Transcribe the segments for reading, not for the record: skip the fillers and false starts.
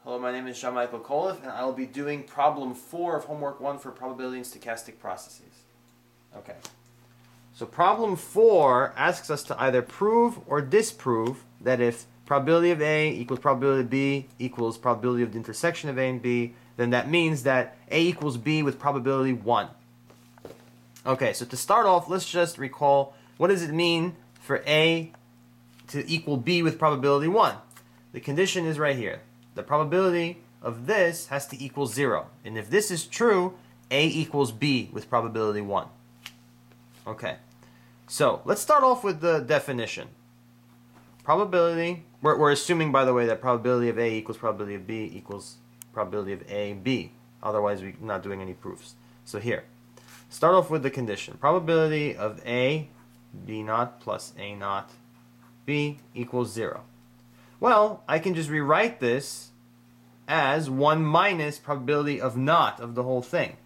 Hello, my name is John-Michael Colef, and I will be doing problem 4 of homework 1 for probability in stochastic processes. Okay. So problem 4 asks us to either prove or disprove that if probability of A equals probability of B equals probability of the intersection of A and B, then that means that A equals B with probability 1. Okay, so to start off, let's just recall what does it mean for A to equal B with probability 1. The condition is right here. The probability of this has to equal 0. And if this is true, A equals B with probability 1. Okay. So, let's start off with the definition. Probability, we're assuming, by the way, that probability of A equals probability of B equals probability of A, B. Otherwise, we're not doing any proofs. So here, start off with the condition. Probability of A, B naught plus A naught, B equals 0. Well, I can just rewrite this as 1 minus probability of naught of the whole thing.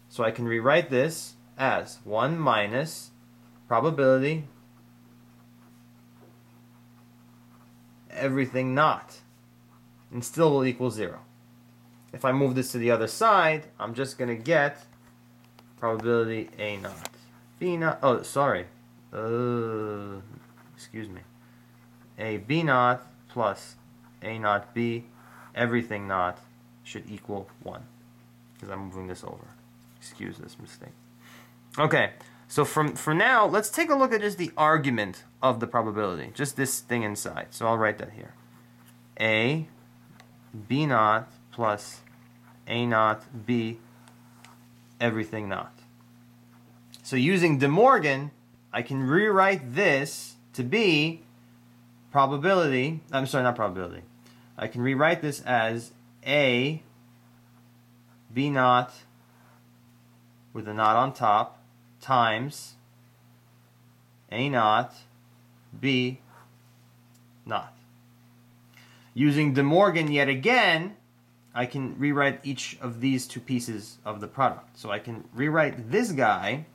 So I can rewrite this as 1 minus probability everything naught, and still will equal 0. If I move this to the other side, I'm just going to get probability A naught, B naught, oh sorry, excuse me, A B naught plus A naught B everything naught should equal 1, because I'm moving this over. Excuse this mistake. Okay, so for now, let's take a look at just the argument of the probability, just this thing inside. So I'll write that here. A B naught plus A naught B everything naught. So using De Morgan, I can rewrite this to be probability, I'm sorry, not probability. I can rewrite this as A B naught with a naught on top times A naught B naught. Using De Morgan yet again, I can rewrite each of these two pieces of the product. So I can rewrite this guy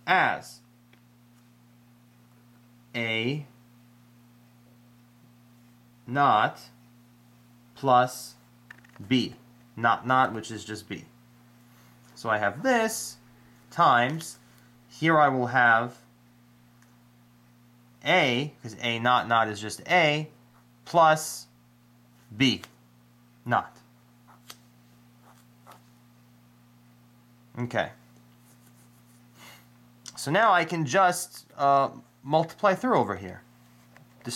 as A naught plus B. Not, which is just B. So I have this times, here I will have A, because A naught is just A, plus B naught. Okay. So now I can just multiply through over here. Do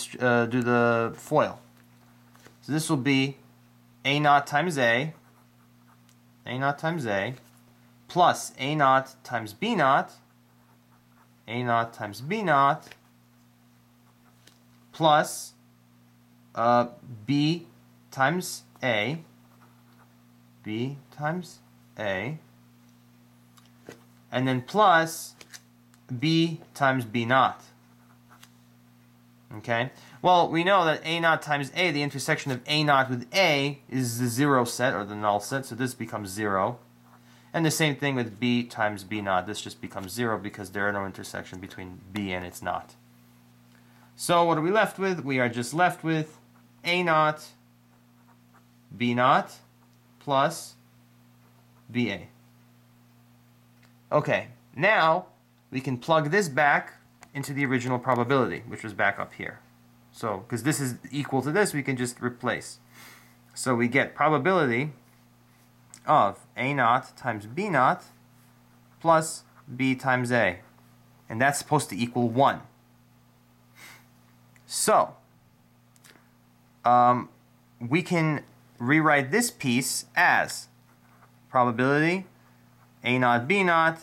the FOIL. So this will be A naught times A times A, plus A naught times B naught, A naught times B naught, plus B times A, B times A, and then plus B times B naught. Okay? Well, we know that A naught times A, the intersection of A naught with A, is the 0 set, or the null set, so this becomes 0. And the same thing with B times B naught. This just becomes 0 because there are no intersection between B and its naught. So what are we left with? We are just left with A naught B naught plus BA. Okay, now we can plug this back into the original probability, which was back up here. So, because this is equal to this, we can just replace. So we get probability of A naught times B naught plus B times A. And that's supposed to equal 1. So, we can rewrite this piece as probability A naught B naught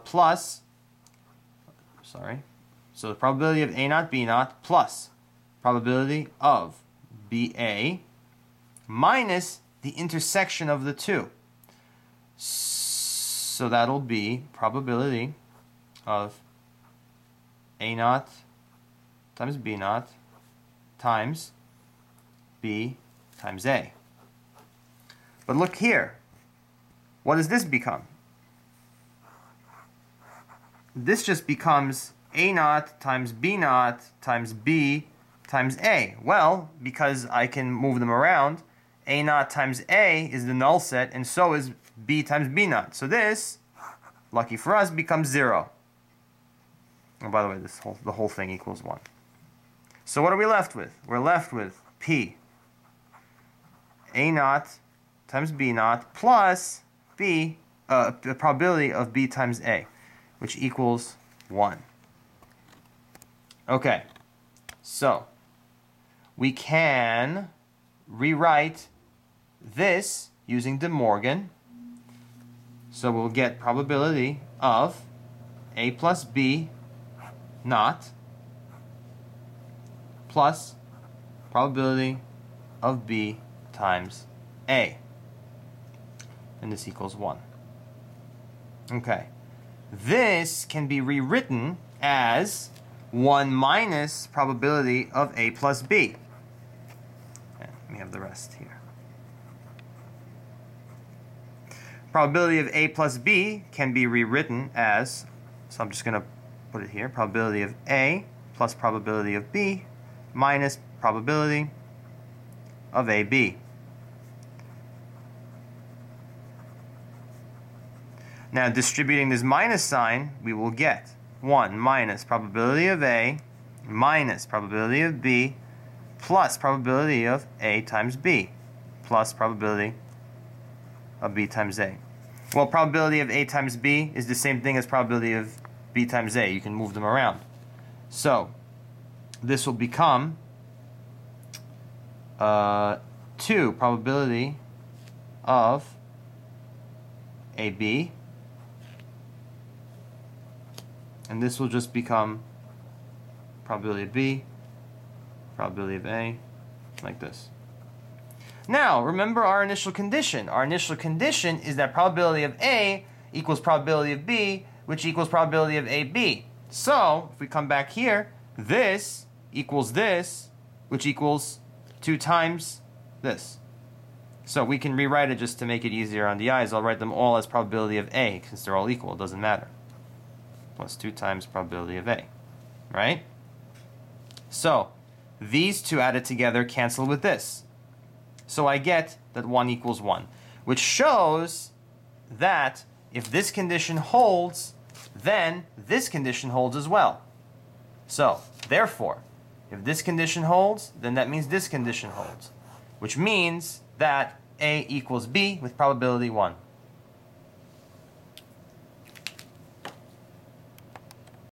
plus, sorry, so the probability of A naught B naught plus probability of BA minus the intersection of the two. So that'll be probability of A naught times B naught times B times A. But look here. What does this become? This just becomes A naught times B naught times B times A. Well, because I can move them around, A naught times A is the null set, and so is B times B naught. So this, lucky for us, becomes 0. And by the way, the whole thing equals 1. So what are we left with? We're left with P A naught times B naught plus B, the probability of B times A, which equals 1. Okay, so we can rewrite this using De Morgan. So we'll get probability of A plus B naught plus probability of B times A. And this equals 1. Okay. This can be rewritten as 1 minus probability of A plus B. Okay, let me have the rest here. Probability of A plus B can be rewritten as, so I'm just going to put it here, probability of A plus probability of B minus probability of AB. Now, distributing this minus sign, we will get 1 minus probability of A minus probability of B plus probability of A times B plus probability of B times A. Well, probability of A times B is the same thing as probability of B times A. You can move them around. So, this will become 2 probability of AB, and this will just become probability of B, probability of A, like this. Now, remember our initial condition. Our initial condition is that probability of A equals probability of B, which equals probability of AB. So, if we come back here, this equals this, which equals 2 times this. So we can rewrite it just to make it easier on the eyes. I'll write them all as probability of A, since they're all equal. It doesn't matter. Plus 2 times probability of A. Right? So, these two added together cancel with this. So I get that 1 equals 1, which shows that if this condition holds, then this condition holds as well. So, therefore, if this condition holds, then that means this condition holds, which means that A equals B with probability 1.